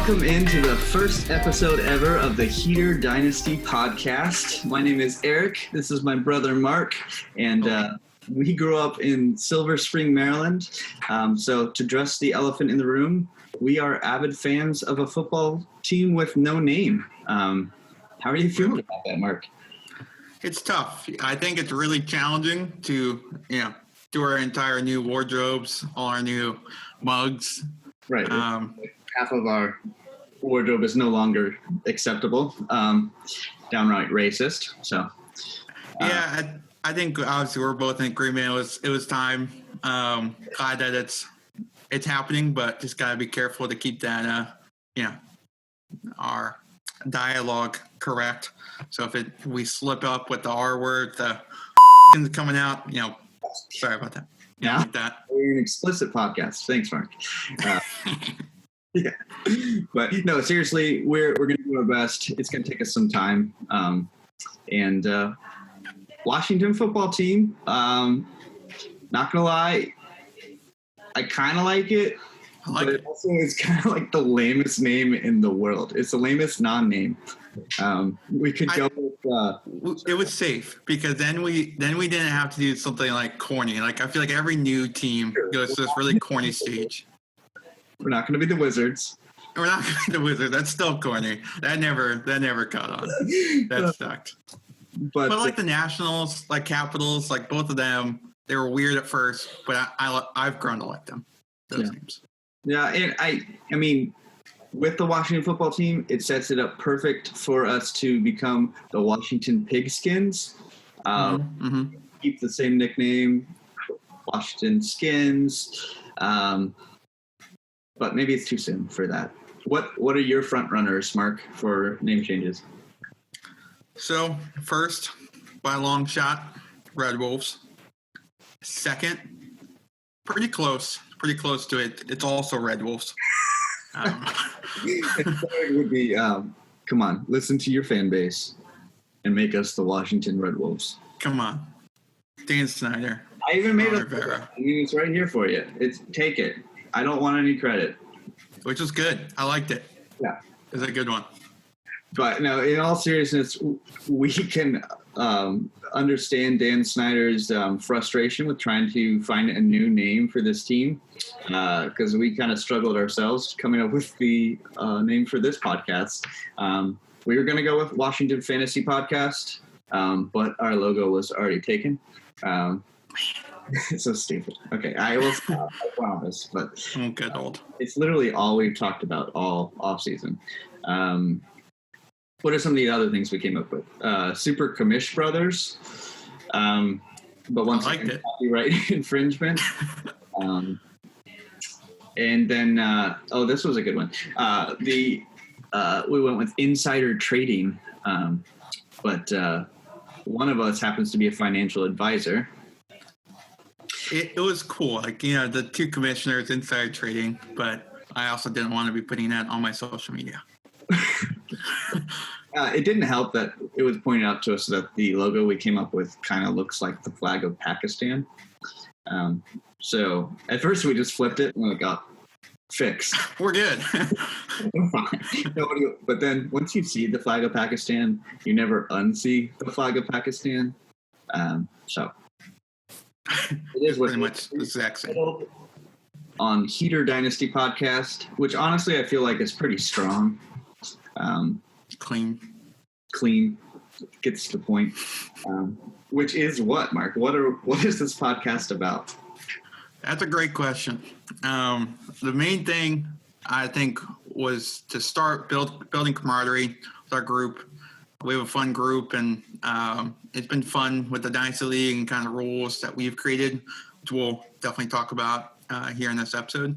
Welcome into the first episode ever of the Heater Dynasty podcast. My name is Eric. This is my brother Mark, and we grew up in Silver Spring, Maryland. So to address the elephant in the room, we are avid fans of a football team with no name. How are you feeling about that, Mark? It's tough. I think it's really challenging to, do our entire new wardrobes, all our new mugs. Right. Half of our wardrobe is no longer acceptable. Downright racist. So. I think obviously we're both in agreement. It was time. Glad that it's happening, but just gotta be careful to keep that our dialogue correct. So if we slip up with the R word, the coming out, sorry about that. Yeah, like that. We're an explicit podcast. Thanks, Mark. Yeah, but no, seriously, we're going to do our best. It's going to take us some time. And Washington football team, not going to lie, I kind of like it. But it also is kind of like the lamest name in the world. It's the lamest non-name. We could go with. It was safe because then we didn't have to do something like corny. Like I feel like every new team goes to this really corny stage. We're not going to be the Wizards. We're not going to be the Wizards. That's still corny. That never caught on. That sucked. But like the Nationals, like Capitals, like both of them, they were weird at first, but I've grown to like them. Those teams. Yeah, and I mean, with the Washington football team, it sets it up perfect for us to become the Washington Pigskins. Keep the same nickname, Washington Skins. But maybe it's too soon for that. What are your front runners, Mark, for name changes? So first, by a long shot, Red Wolves. Second, pretty close to it. It's also Red Wolves. Third would be, come on, listen to your fan base and make us the Washington Red Wolves. Come on. Dan Snyder. I even made it. I mean, it's right here for you. Take it. I don't want any credit. Which was good. I liked it. Yeah. It was a good one. But no, in all seriousness, we can understand Dan Snyder's frustration with trying to find a new name for this team because we kind of struggled ourselves coming up with the name for this podcast. We were going to go with Washington Fantasy Podcast, but our logo was already taken. It's so stupid. Okay, I will stop. I promise. But good old. It's literally all we've talked about all off season. What are some of the other things we came up with? Super Commish Brothers. But once again, copyright infringement. And then, this was a good one. We went with insider trading. But one of us happens to be a financial advisor. It was cool. Like, the two commissioners, insider trading, but I also didn't want to be putting that on my social media. It didn't help that it was pointed out to us that the logo we came up with kind of looks like the flag of Pakistan. So at first we just flipped it and it got fixed. We're good. But then once you see the flag of Pakistan, you never unsee the flag of Pakistan. So it is pretty much the exact same. On Heater Dynasty podcast, which honestly I feel like is pretty strong. Clean, gets to the point. Which is what, Mark? What is this podcast about? That's a great question. The main thing I think was to start building camaraderie with our group. We have a fun group, and it's been fun with the Dynasty League and kind of rules that we've created, which we'll definitely talk about here in this episode.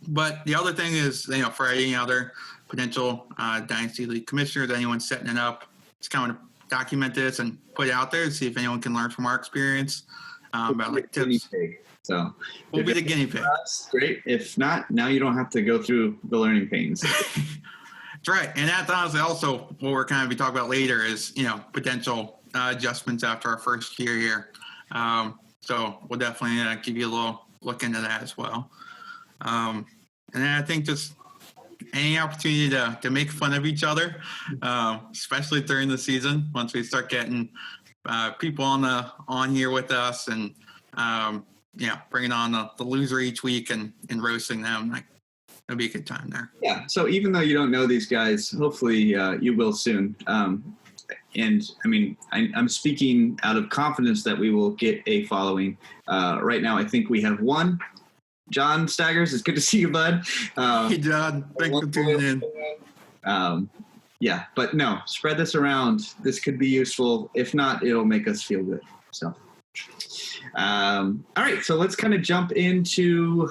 But the other thing is, for any other potential Dynasty League commissioners, anyone setting it up, just kind of document this and put it out there to see if anyone can learn from our experience about like tips. So we'll be the guinea pig. Great. If not, now you don't have to go through the learning pains. That's right. And that's honestly also what we're kind of be talking about later is, potential adjustments after our first year here. So we'll definitely give you a little look into that as well. And then I think just any opportunity to make fun of each other, especially during the season. Once we start getting people on here with us, and bringing on the loser each week and roasting them, like it'll be a good time there. Yeah. So even though you don't know these guys, hopefully you will soon. And I mean, I'm speaking out of confidence that we will get a following. Right now, I think we have one. John Staggers, it's good to see you, bud. Hey, John. Thanks for tuning in. Yeah, but no, spread this around. This could be useful. If not, it'll make us feel good. So, all right. So let's kind of jump into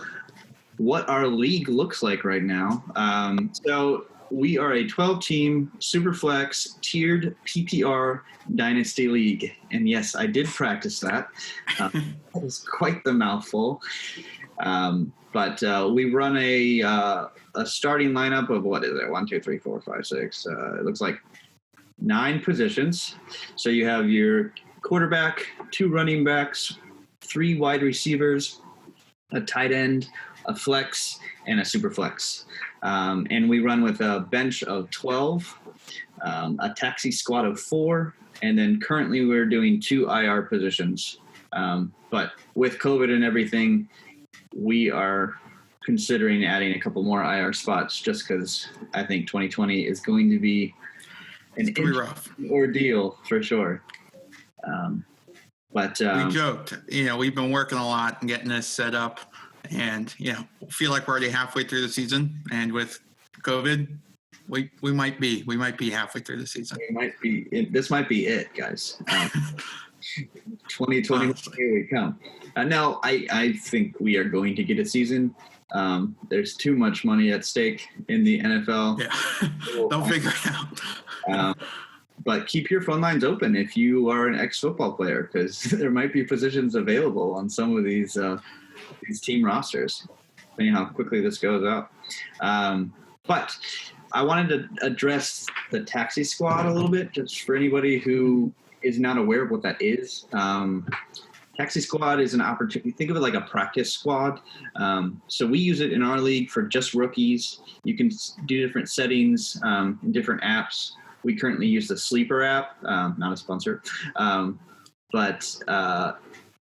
what our league looks like right now. So we are a 12-team Superflex tiered PPR Dynasty League. And yes, I did practice that. That was quite the mouthful. But we run a starting lineup of, what is it? 1, 2, 3, 4, 5, 6. It looks like 9 positions. So you have your quarterback, 2 running backs, 3 wide receivers, a tight end, a flex, and a super flex. And we run with a bench of 12, a taxi squad of 4, and then currently we're doing 2 IR positions. But with COVID and everything, we are considering adding a couple more IR spots just because I think 2020 is going to be an rough ordeal for sure. But we joked, we've been working a lot and getting this set up, and feel like we're already halfway through the season. And with COVID, we might be halfway through the season. This might be it, guys. 2020, here we come. No, I think we are going to get a season. There's too much money at stake in the NFL. Yeah, they'll figure it out. But keep your phone lines open if you are an ex-football player, because there might be positions available on some of these team rosters, depending on how quickly this goes out. But I wanted to address the taxi squad a little bit, just for anybody who is not aware of what that is. Taxi squad is an opportunity. Think of it like a practice squad. So we use it in our league for just rookies. You can do different settings in different apps. We currently use the Sleeper app, not a sponsor. But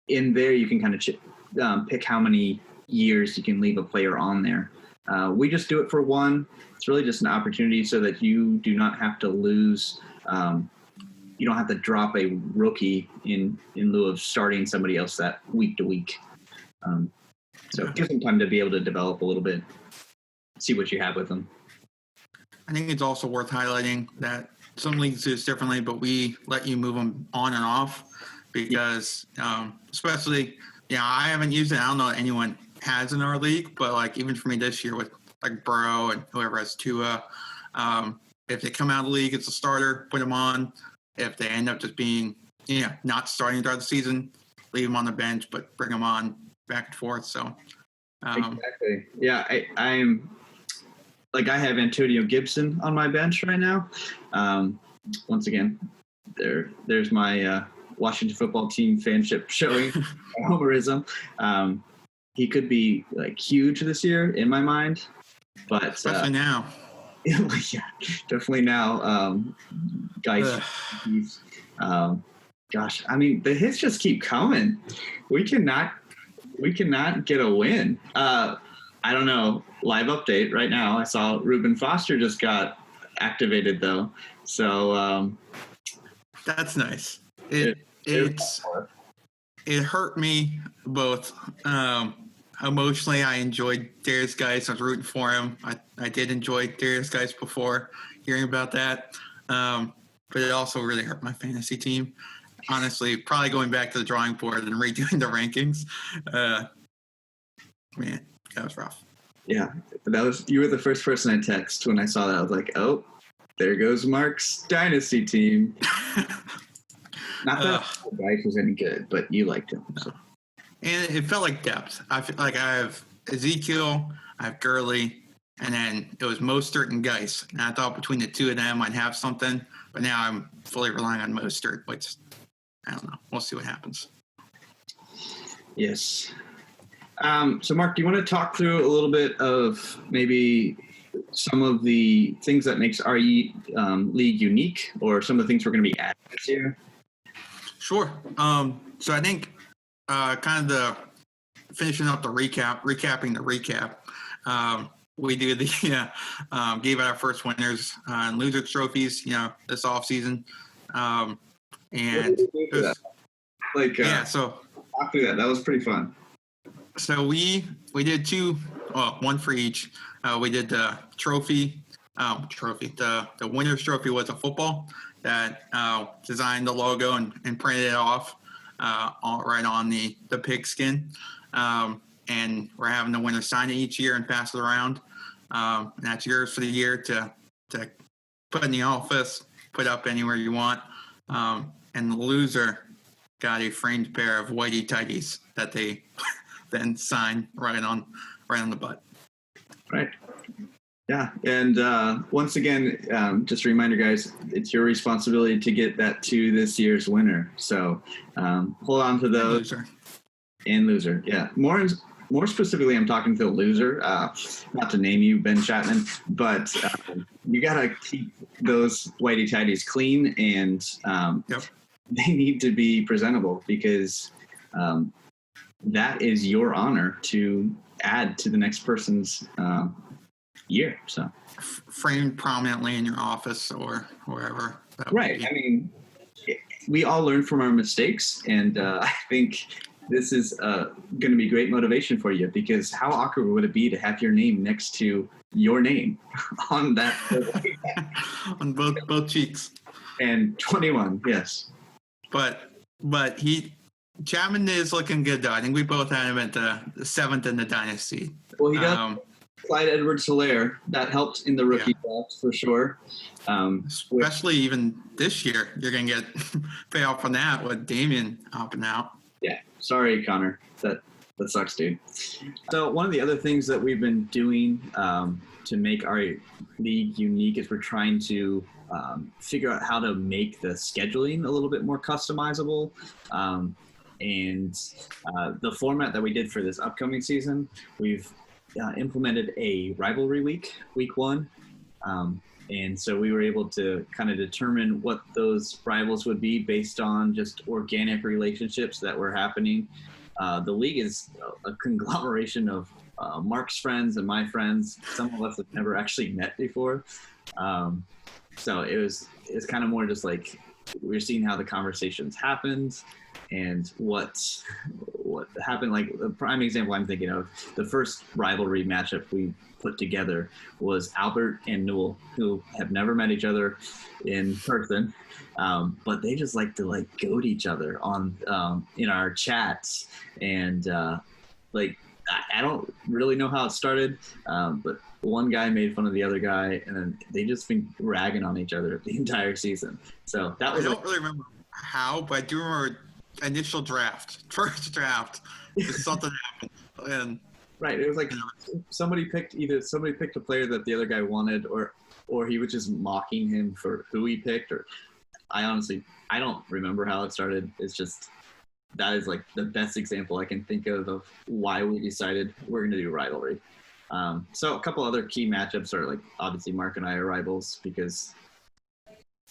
in there, you can kind of pick how many years you can leave a player on there. We just do it for 1. It's really just an opportunity so that you do not have to lose. You don't have to drop a rookie in lieu of starting somebody else that week to week. So give them time to be able to develop a little bit, see what you have with them. I think it's also worth highlighting that some leagues do this differently, but we let you move them on and off because, especially, I haven't used it. I don't know if anyone has in our league, but like even for me this year with like Burrow and whoever has Tua, if they come out of the league as a starter, put them on. If they end up just being, not starting throughout the season, leave them on the bench, but bring them on back and forth. So, exactly. Yeah, I'm. Like I have Antonio Gibson on my bench right now. Once again, there's my Washington football team fanship showing homerism. He could be like huge this year in my mind, but especially now. Yeah, definitely now. Guys, gosh, I mean the hits just keep coming. We cannot get a win. I don't know. Live update right now. I saw Reuben Foster just got activated though. So that's nice. It hurt me both. Emotionally, I enjoyed Darius Geis. I was rooting for him. I did enjoy Darius Geis before hearing about that. But it also really hurt my fantasy team. Honestly, probably going back to the drawing board and redoing the rankings. Man, that was rough. Yeah, you were the first person I text when I saw that. I was like, oh, there goes Mark's dynasty team. Not that Geis was any good, but you liked him. So. And it felt like depth. I feel like I have Ezekiel, I have Gurley, and then it was Mostert and Geis. And I thought between the two of them I'd have something, but now I'm fully relying on Mostert, which I don't know. We'll see what happens. Yes. So, Mark, do you want to talk through a little bit of maybe some of the things that makes our league unique, or some of the things we're going to be adding this year? Sure. So I think kind of the finishing up the recapping the recap. We do the gave out our first winners and losers trophies, this off season, and so after that was pretty fun. So we did two, one for each. We did the trophy. The winner's trophy was a football that designed the logo and printed it off right on the pigskin. And we're having the winner sign it each year and pass it around. And that's yours for the year to put in the office, put up anywhere you want. And the loser got a framed pair of whitey tighties that they then sign right on the butt. Right. Yeah. And once again, just a reminder, guys, it's your responsibility to get that to this year's winner. So hold on to those. And loser. Yeah. More specifically, I'm talking to the loser, not to name you, Ben Chapman, but you got to keep those whitey tighties clean, and they need to be presentable, because that is your honor to add to the next person's year. So framed prominently in your office or wherever. Right. I mean, we all learn from our mistakes, and I think this is going to be great motivation for you, because how awkward would it be to have your name next to your name on that? On both cheeks. And 21, yes. But Chapman is looking good, though. I think we both had him at the 7th in the Dynasty. Well, he got Clyde Edwards-Helaire. That helped in the rookie draft for sure. Especially even this year, you're going to get payoff on that with Damian opting out. Yeah. Sorry, Connor. That sucks, dude. So one of the other things that we've been doing to make our league unique is we're trying to figure out how to make the scheduling a little bit more customizable. And the format that we did for this upcoming season, we've implemented a rivalry week one. And so we were able to kind of determine what those rivals would be based on just organic relationships that were happening. The league is a conglomeration of Mark's friends and my friends. Some of us have never actually met before. So it's kind of more just like we're seeing how the conversations happened and what happened. Like the prime example I'm thinking of, the first rivalry matchup we put together was Albert and Newell, who have never met each other in person, but they just like to goad each other on in our chats, and I don't really know how it started, but one guy made fun of the other guy, and then they just been ragging on each other the entire season. So that was. I don't really remember how, but I do remember first draft, something happened, and. Right. It was like somebody picked a player that the other guy wanted, or he was just mocking him for who he picked. Or I don't remember how it started. It's just that is like the best example I can think of why we decided we're going to do rivalry. So a couple other key matchups are like obviously Mark and I are rivals because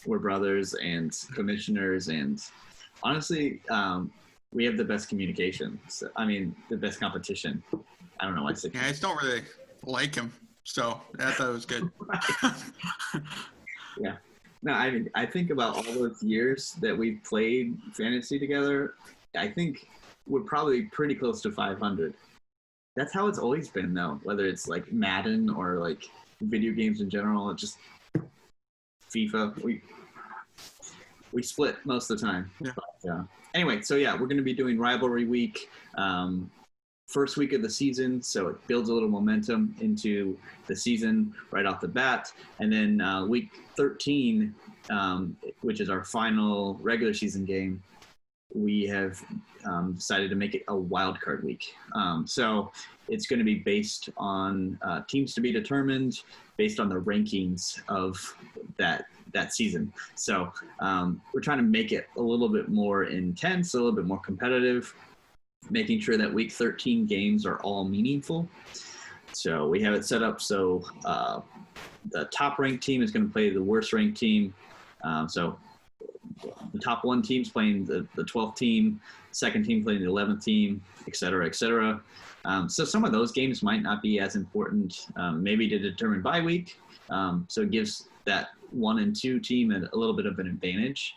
we're brothers and commissioners, and honestly, we have the best communication. So, I mean, the best competition. I don't know why I said. Yeah, I just don't really like him, so I thought it was good. Yeah. No, I mean, I think about all those years that we played fantasy together. I think we're probably pretty close to 500. That's how it's always been, though. Whether it's like Madden or like video games in general, it's just FIFA. We split most of the time. Yeah. But, anyway, so yeah, we're going to be doing rivalry week. First week of the season, so it builds a little momentum into the season right off the bat. And then week 13, which is our final regular season game, we have decided to make it a wild card week. So it's going to be based on teams to be determined based on the rankings of that season. So we're trying to make it a little bit more intense, a little bit more competitive, making sure that week 13 games are all meaningful. So we have it set up so the top ranked team is going to play the worst ranked team. So the top one team's playing the 12th team, second team playing the 11th team, et cetera, et cetera. So some of those games might not be as important, maybe to determine bye week. So it gives that 1 and 2 team a little bit of an advantage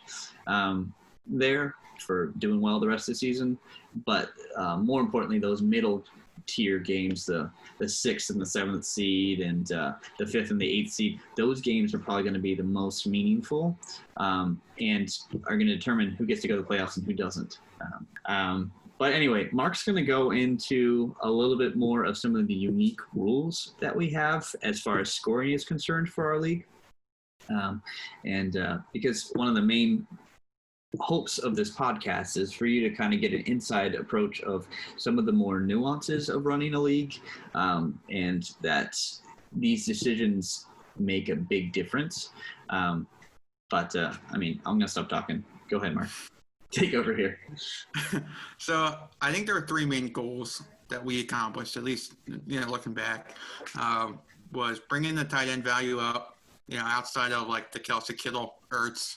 there for doing well the rest of the season. But more importantly, those middle tier games, the 6th and the 7th seed and the 5th and the 8th seed, those games are probably going to be the most meaningful and are going to determine who gets to go to the playoffs and who doesn't. But anyway, Mark's going to go into a little bit more of some of the unique rules that we have as far as scoring is concerned for our league. Because one of the main hopes of this podcast is for you to kind of get an inside approach of some of the more nuances of running a league, and that these decisions make a big difference. I'm going to stop talking. Go ahead, Mark. Take over here. So I think there are 3 main goals that we accomplished, at least, looking back, was bringing the tight end value up, outside of like the Kelsey, Kittle, Ertz,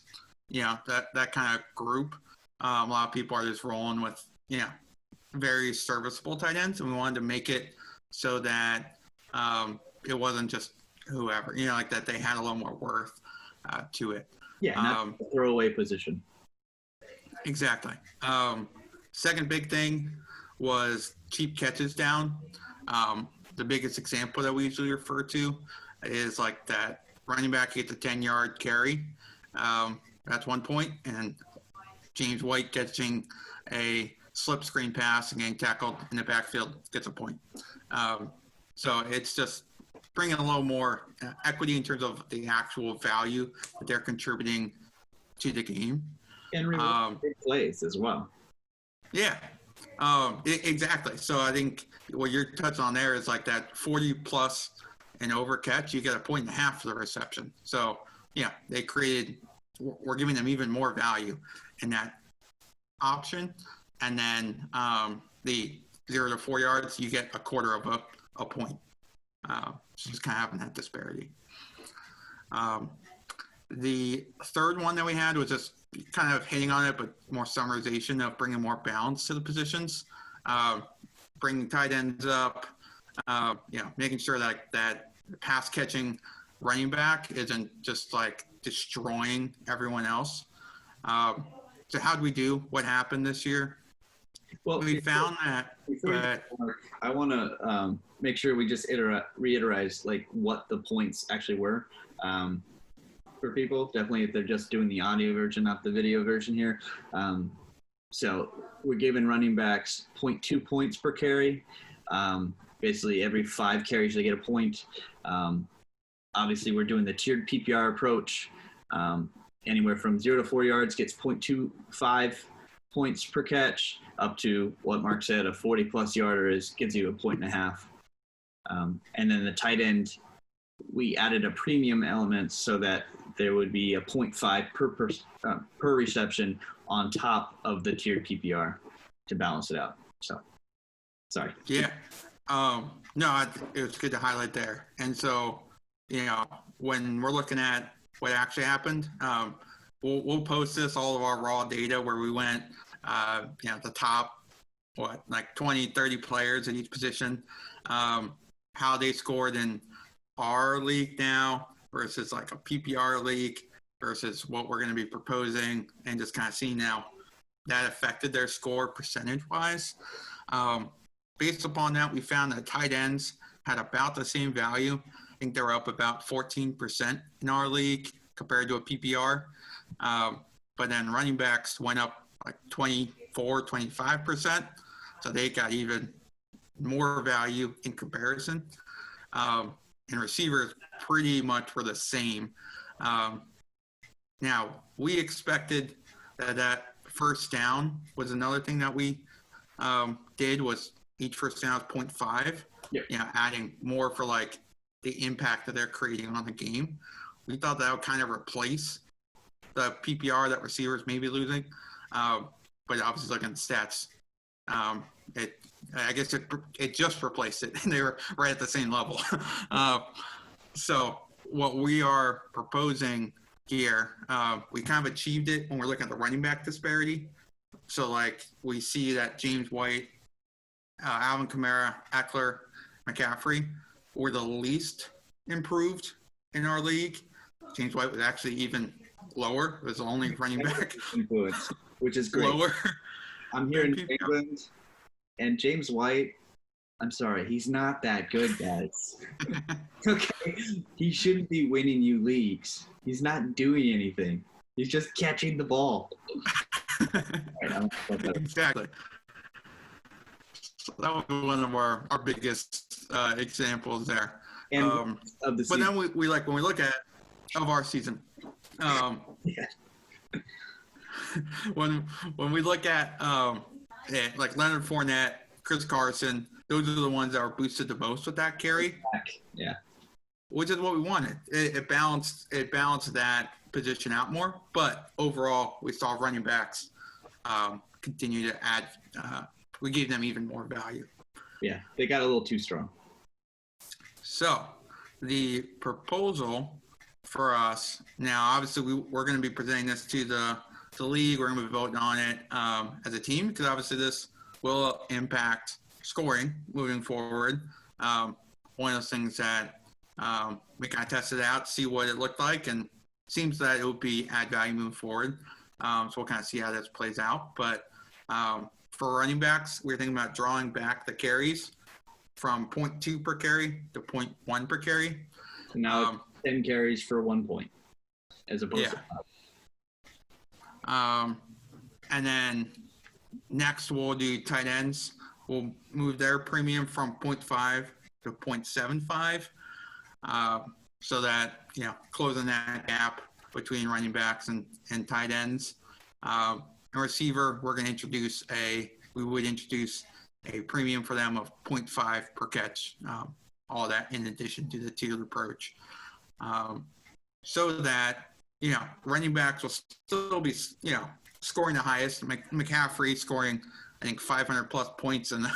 that kind of group. A lot of people are just rolling with, very serviceable tight ends, and we wanted to make it so that it wasn't just whoever, like that they had a little more worth to it. Yeah, not a throwaway position. Exactly. Second big thing was cheap catches down. The biggest example that we usually refer to is like that running back gets a 10-yard carry. That's 1 point, and James White catching a slip screen pass and getting tackled in the backfield gets a point. So it's just bringing a little more equity in terms of the actual value that they're contributing to the game. And big plays as well. Yeah, exactly. So I think what you're touching on there is like that 40 plus and over catch, you get 1.5 points for the reception. So yeah, we're giving them even more value in that option. And then the 0 to 4 yards, you get 1/4 of a point. Just kind of having that disparity. The third one that we had was just kind of hitting on it, but more summarization of bringing more balance to the positions, bringing tight ends up, making sure that pass catching running back isn't just like destroying everyone else. So how did we do? What happened this year? Well, we found that. I want to make sure we just reiterate like what the points actually were. For people, definitely if they're just doing the audio version, not the video version here. So we're giving running backs 0.2 points per carry. Basically every 5 carries they get a point. Obviously we're doing the tiered PPR approach. Anywhere from 0 to 4 yards gets 0.25 points per catch, up to what Mark said, a 40 plus yarder gives you 1.5 points. And then the tight end, we added a premium element so that there would be a 0.5 per reception on top of the tiered PPR to balance it out. So, sorry. Yeah. No, it was good to highlight there. And so, when we're looking at what actually happened, we'll post all of our raw data where we went, the top, 20, 30 players at each position, how they scored in our league now versus like a PPR league versus what we're going to be proposing, and just kind of seeing how that affected their score percentage-wise. Based upon that, we found that tight ends had about the same value. I think they were up about 14% in our league compared to a PPR. But then running backs went up like 24, 25%. So they got even more value in comparison. And receivers pretty much were the same. Now, we expected that first down was another thing that we did, was each first down was 0.5. Yep. Adding more for like the impact that they're creating on the game. We thought that would kind of replace the PPR that receivers may be losing. But obviously looking at stats, I guess it just replaced it. They were right at the same level. So what we are proposing here, we kind of achieved it when we're looking at the running back disparity. So like we see that James White, Alvin Kamara, Eckler, McCaffrey were the least improved in our league. James White was actually even lower. It was the only running back influence, which is great. Lower. I'm here in England, and James White, I'm sorry, he's not that good, guys. Okay, he shouldn't be winning you leagues. He's not doing anything. He's just catching the ball. Right, exactly. So that was one of our biggest examples there. And of the season. But then we like when we look at of our season. Yeah. When we look at like Leonard Fournette, Chris Carson, those are the ones that are boosted the most with that carry. Yeah. Which is what we wanted. It balanced that position out more, but overall we saw running backs continue to add. We gave them even more value. Yeah, they got a little too strong. So the proposal for us now, obviously we're going to be presenting this to the league. We're going to be voting on it as a team because obviously this will impact scoring moving forward. One of those things that we kind of tested out, see what it looked like, and seems that it will be add value moving forward. So we'll kind of see how this plays out. But for running backs, we're thinking about drawing back the carries from 0.2 per carry to 0.1 per carry. So now 10 carries for 1 point as opposed to 5. And then next we'll do tight ends. We'll move their premium from 0.5 to 0.75 so that, closing that gap between running backs and tight ends. And receiver, we would introduce a premium for them of 0.5 per catch. All that in addition to the tiered approach. So that, running backs will still be, scoring the highest. McCaffrey scoring, I think, 500 plus points in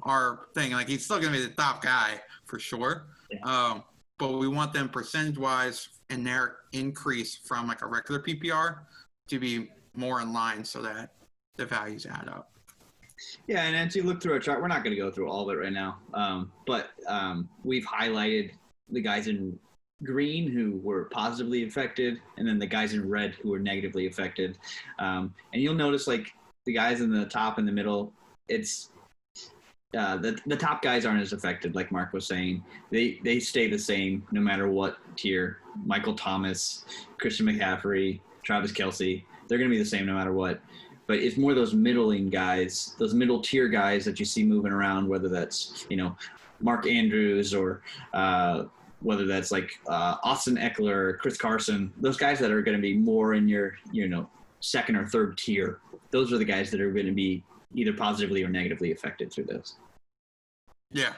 our thing. Like, he's still going to be the top guy for sure. Yeah. But we want them percentage-wise in their increase from like a regular PPR to be more in line so that the values add up. Yeah, and as you look through our chart, we're not going to go through all of it right now, but we've highlighted the guys in green who were positively affected, and then the guys in red who were negatively affected. And you'll notice, like, the guys in the top and the middle, it's the top guys aren't as affected, like Mark was saying. They stay the same no matter what tier. Michael Thomas, Christian McCaffrey, Travis Kelce, they're going to be the same no matter what. But it's more those middling guys, those middle tier guys that you see moving around, whether that's, Mark Andrews or whether that's like Austin Eckler, Chris Carson, those guys that are going to be more in your, second or third tier. Those are the guys that are going to be either positively or negatively affected through this. Yeah.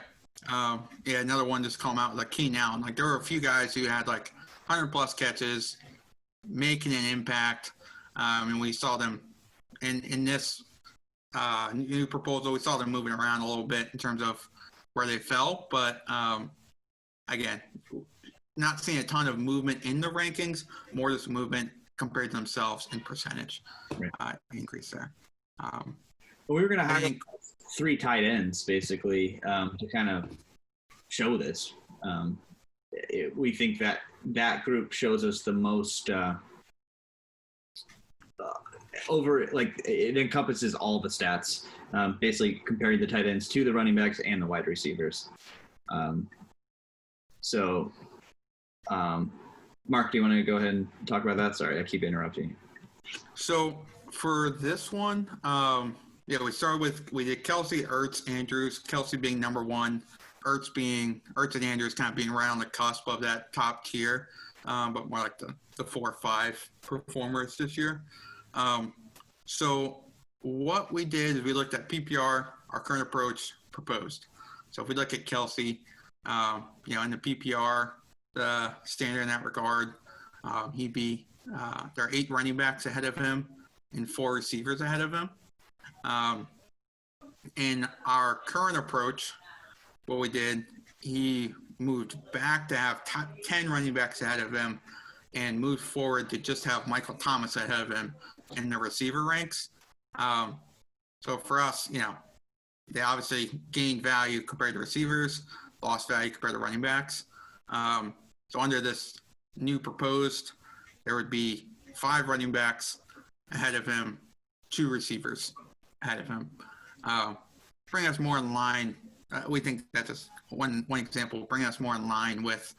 Another one just came out, like Keenan Allen. Like, there were a few guys who had like 100 plus catches, making an impact. And we saw them in this new proposal, we saw them moving around a little bit in terms of where they fell. But again, not seeing a ton of movement in the rankings, more just movement compared to themselves in percentage increase there. We were going to have 3 tight ends, basically, to kind of show this. We think that group shows us the most it encompasses all the stats, basically comparing the tight ends to the running backs and the wide receivers. Mark, do you want to go ahead and talk about that? Sorry, I keep interrupting you. So for this one, we did Kelce, Ertz, Andrews. Kelce being number 1, Ertz and Andrews kind of being right on the cusp of that top tier, but more like the 4 or 5 performers this year. So what we did is we looked at PPR, our current approach proposed. So if we look at Kelce, in the PPR, the standard in that regard, there are 8 running backs ahead of him and 4 receivers ahead of him. In our current approach, what we did, he moved back to have 10 running backs ahead of him and moved forward to just have Michael Thomas ahead of him in the receiver ranks. So for us, they obviously gained value compared to receivers, lost value compared to running backs. So under this new proposed, there would be 5 running backs ahead of him, 2 receivers ahead of him. Bring us more in line. We think that's just one example. Bring us more in line with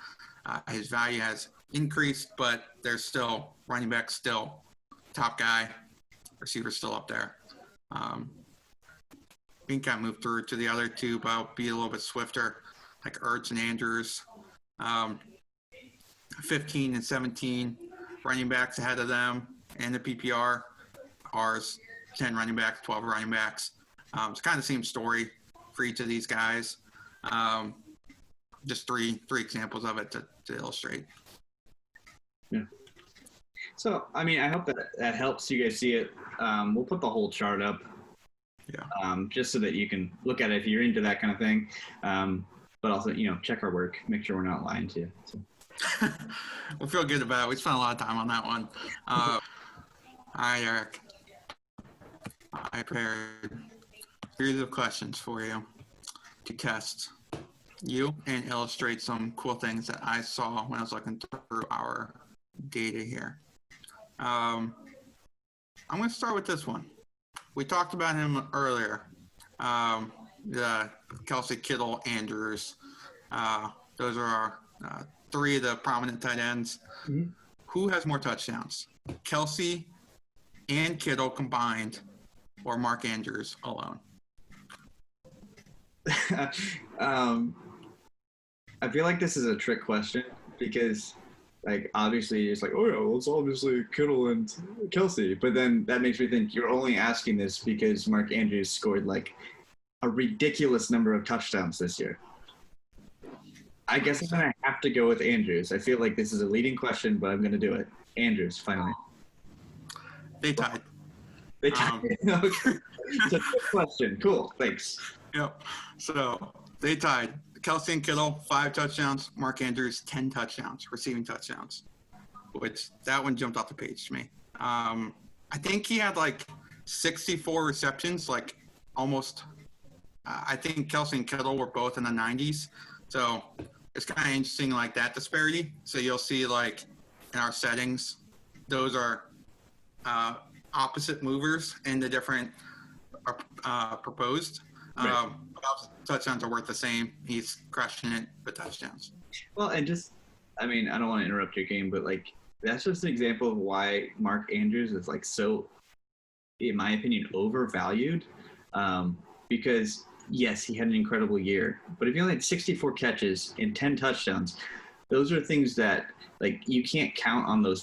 his value has increased, but there's still running back still top guy, receiver still up there. We can kind of move through to the other 2, but I'll be a little bit swifter, like Ertz and Andrews. 15 and 17 running backs ahead of them and the PPR. Ours, 10 running backs, 12 running backs. It's kind of the same story for each of these guys. Just three examples of it to illustrate. Yeah. So, I mean, I hope that helps you guys see it. We'll put the whole chart up. Yeah. Just so that you can look at it if you're into that kind of thing. But also, check our work, make sure we're not lying to you. So. We'll feel good about it. We spent a lot of time on that one. All right, Eric. I prepared a series of questions for you to test you and illustrate some cool things that I saw when I was looking through our data here. I'm going to start with this one. We talked about him earlier. The Kelsey, Kittle, Andrews. Those are our 3 of the prominent tight ends. Mm-hmm. Who has more touchdowns? Kelsey and Kittle combined, or Mark Andrews alone? I feel like this is a trick question because, obviously it's oh yeah, well, it's obviously Kittle and Kelsey. But then that makes me think you're only asking this because Mark Andrews scored a ridiculous number of touchdowns this year. I guess I'm going to have to go with Andrews. I feel like this is a leading question, but I'm going to do it. Andrews, finally. They tied. Okay. It's a good question. Cool. Thanks. Yep. So they tied. Kelsey and Kittle, 5 touchdowns. Mark Andrews, 10 touchdowns, receiving touchdowns, which that one jumped off the page to me. I think he had 64 receptions, almost. I think Kelsey and Kittle were both in the 90s. So it's kind of interesting, that disparity. So you'll see, in our settings, those are opposite movers in the different proposed. Right. Touchdowns are worth the same. He's crushing it with touchdowns. Well, and I don't want to interrupt your game, but that's just an example of why Mark Andrews is so, in my opinion, overvalued. Because yes, he had an incredible year, but if he only had 64 catches and 10 touchdowns, those are things that you can't count on the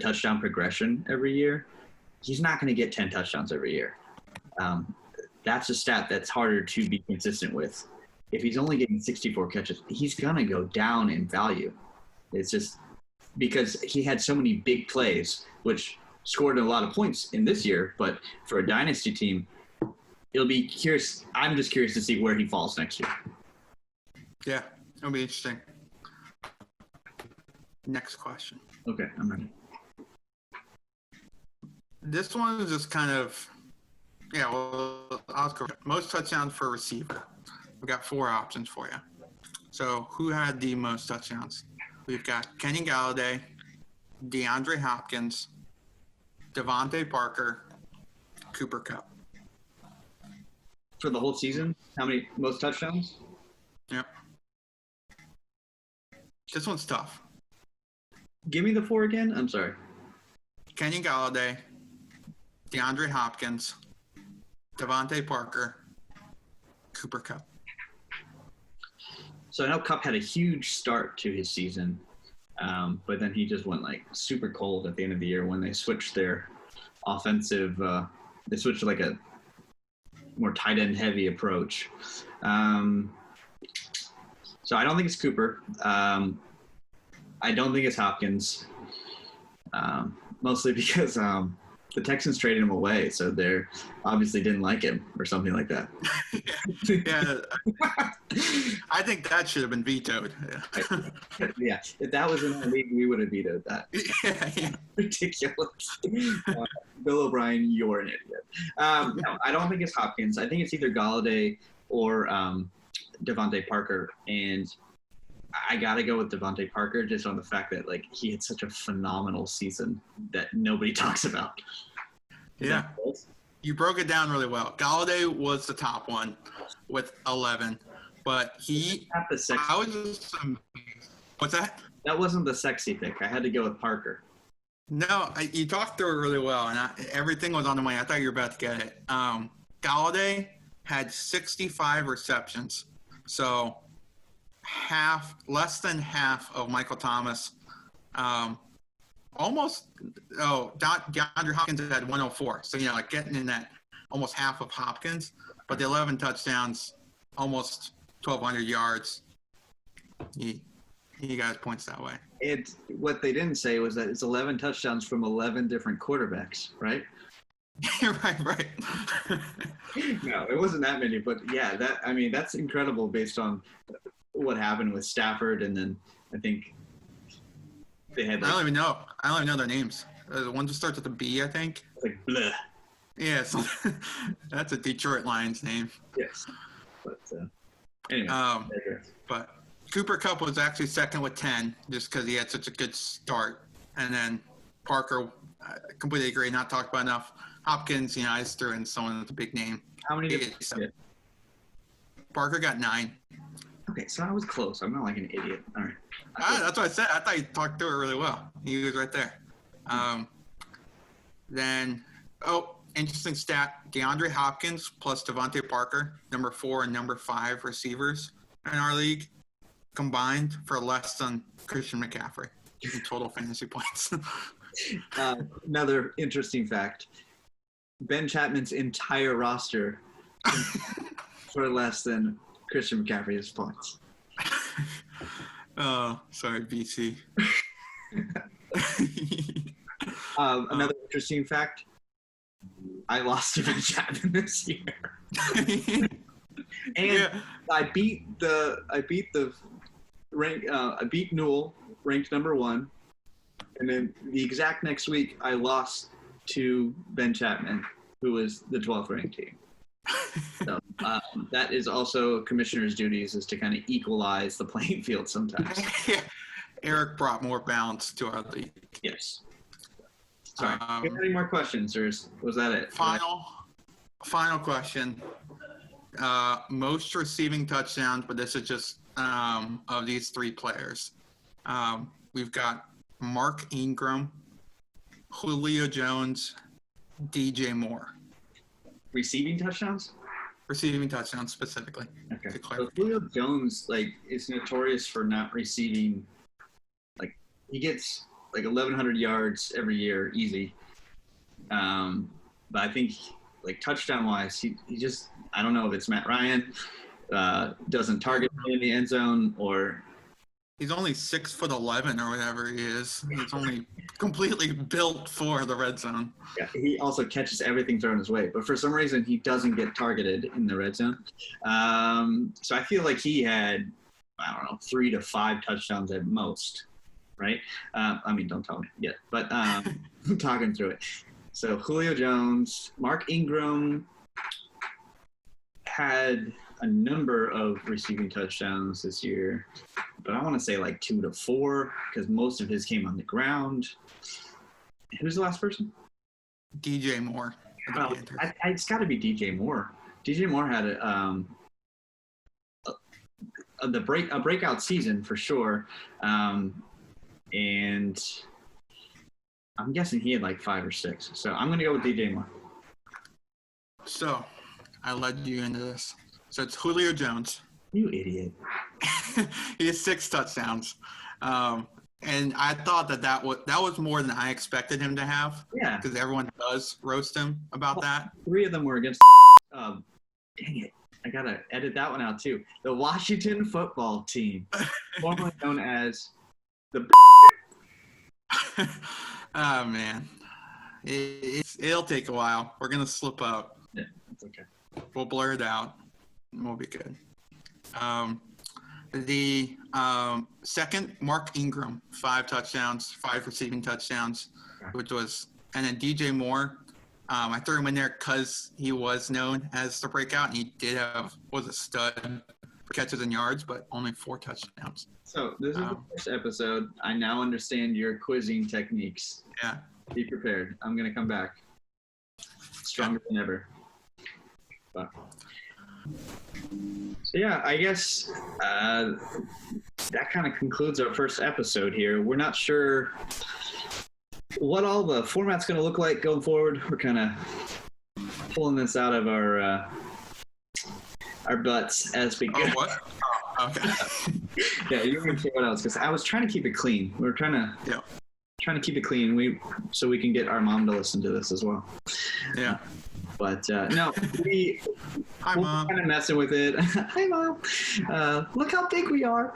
touchdown progression every year. He's not going to get 10 touchdowns every year. That's a stat that's harder to be consistent with. If he's only getting 64 catches, he's going to go down in value. It's just because he had so many big plays, which scored a lot of points in this year, but for a dynasty team, it'll be curious. I'm just curious to see where he falls next year. Yeah, it'll be interesting. Next question. Okay, I'm ready. This one is just kind of, I'll go. Most touchdowns for a receiver. We've got 4 options for you. So who had the most touchdowns? We've got Kenny Galladay, DeAndre Hopkins, Devontae Parker, Cooper Kupp. For the whole season, how many most touchdowns? Yep. This one's tough. Give me the 4 again. I'm sorry. Kenny Galladay, DeAndre Hopkins, Devontae Parker, Cooper Kupp. So I know Kupp had a huge start to his season, but then he just went super cold at the end of the year when they switched their offensive. They switched to a more tight end heavy approach. So I don't think it's Cooper. I don't think it's Hopkins. Mostly because the Texans traded him away, so they're obviously didn't like him or something like that. Yeah, I think that should have been vetoed. Yeah, if that was in our league, we would have vetoed that. Yeah. Ridiculous. Bill O'Brien, you're an idiot. No, I don't think it's Hopkins. I think it's either Galladay or Devontae Parker, and I got to go with Devontae Parker just on the fact that like he had such a phenomenal season that nobody talks about. Yeah. You broke it down really well. Galladay was the top one with 11, but Not the sexy. I was just what's that? That wasn't the sexy pick. I had to go with Parker. No, you talked through it really well, and everything was on the money. I thought you were about to get it. Galladay had 65 receptions, so less than half of Michael Thomas. DeAndre Hopkins had 104. So, like getting in that almost half of Hopkins, but the 11 touchdowns, almost 1,200 yards. He got his points that way. What they didn't say was that it's 11 touchdowns from 11 different quarterbacks, right? Right. No, it wasn't that many, but yeah, that's incredible based on what happened with Stafford, and then I think they had. I don't even know their names. The one that starts with a B, I think. Like bleh. Yeah, so that's a Detroit Lions name. Yes, but anyway. But Cooper Kupp was actually second with 10, just because he had such a good start, and then Parker, I completely agree, not talked about enough. Hopkins, I just threw in someone with a big name. How many did he get? Parker got 9. Okay, so I was close. I'm not like an idiot. All right. That's what I said. I thought you talked through it really well. He was right there. Interesting stat. DeAndre Hopkins plus Devontae Parker, number 4 and number 5 receivers in our league, combined for less than Christian McCaffrey in total fantasy points. Another interesting fact. Ben Chapman's entire roster for less than Christian McCaffrey's points. Oh, sorry, BC. Another interesting fact. I lost to Ben Chapman this year. And I beat Newell, ranked number 1. And then the exact next week, I lost to Ben Chapman, who was the 12th ranked team. So that is also commissioner's duties, is to kind of equalize the playing field sometimes. Eric brought more balance to our league. Yes. Sorry. Do you have any more questions, or was that it? Final question. Most receiving touchdowns, but this is just of these 3 players. We've got Mark Ingram, Julio Jones, DJ Moore. Receiving touchdowns? Receiving touchdowns specifically. Okay. So Julio Jones is notorious for not receiving. He gets 1,100 yards every year, easy. But I think touchdown wise, he just, I don't know if it's Matt Ryan doesn't target in the end zone, or he's only 6'11" or whatever he is. He's only completely built for the red zone. Yeah, he also catches everything thrown his way, but for some reason he doesn't get targeted in the red zone. So I feel like he had, 3 to 5 touchdowns at most, right? Don't tell me yet, but I'm talking through it. So Julio Jones, Mark Ingram had a number of receiving touchdowns this year, but I want to say 2 to 4 because most of his came on the ground. Who's the last person? DJ Moore. It's got to be DJ Moore. DJ Moore had a breakout season for sure, and I'm guessing he had 5 or 6. So I'm going to go with DJ Moore. So I led you into this. So it's Julio Jones. You idiot. He has 6 touchdowns. And I thought that was more than I expected him to have. Yeah. Because everyone does roast him about that. 3 of them were against dang it. I got to edit that one out too. The Washington football team, formerly known as the Oh, man. it'll take a while. We're gonna slip up. Yeah, it's okay. We'll blur it out. We'll be good. The second, Mark Ingram, 5 touchdowns, 5 receiving touchdowns, which was, and then DJ Moore. I threw him in there because he was known as the breakout, and he did was a stud for catches and yards, but only 4 touchdowns. So this is the first episode. I now understand your quizzing techniques. Yeah. Be prepared. I'm going to come back stronger than ever. But, so yeah, I guess that kind of concludes our first episode here. We're not sure what all the format's going to look like going forward. We're kind of pulling this out of our butts as we go. Oh, what? Oh, okay. Yeah, you can say what else? Because I was trying to keep it clean. We were trying to keep it clean. So we can get our mom to listen to this as well. Yeah. But no, we're kind of messing with it. Hi, Mom. Look how big we are.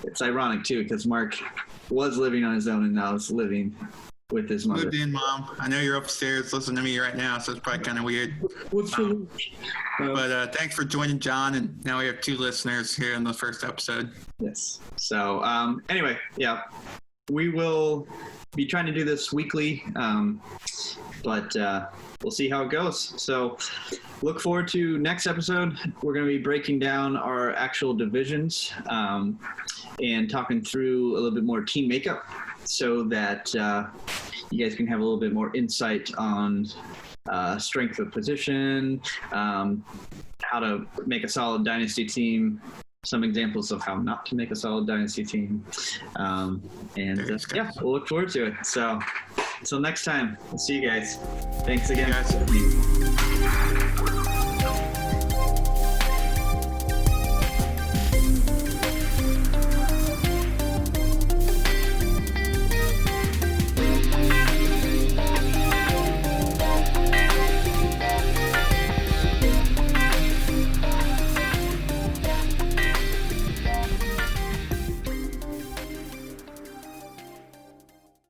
It's ironic too because Mark was living on his own and now is living with his mother. Moved in, Mom. I know you're upstairs listening to me right now, so it's probably kind of weird. But thanks for joining, John. And now we have 2 listeners here in the first episode. Yes. So anyway, yeah, we will be trying to do this weekly, but we'll see how it goes. So look forward to next episode. We're going to be breaking down our actual divisions and talking through a little bit more team makeup so that you guys can have a little bit more insight on strength of position, how to make a solid dynasty team, some examples of how not to make a solid dynasty team. Yeah, we'll look forward to it. So until next time, we'll see you guys. Thanks again.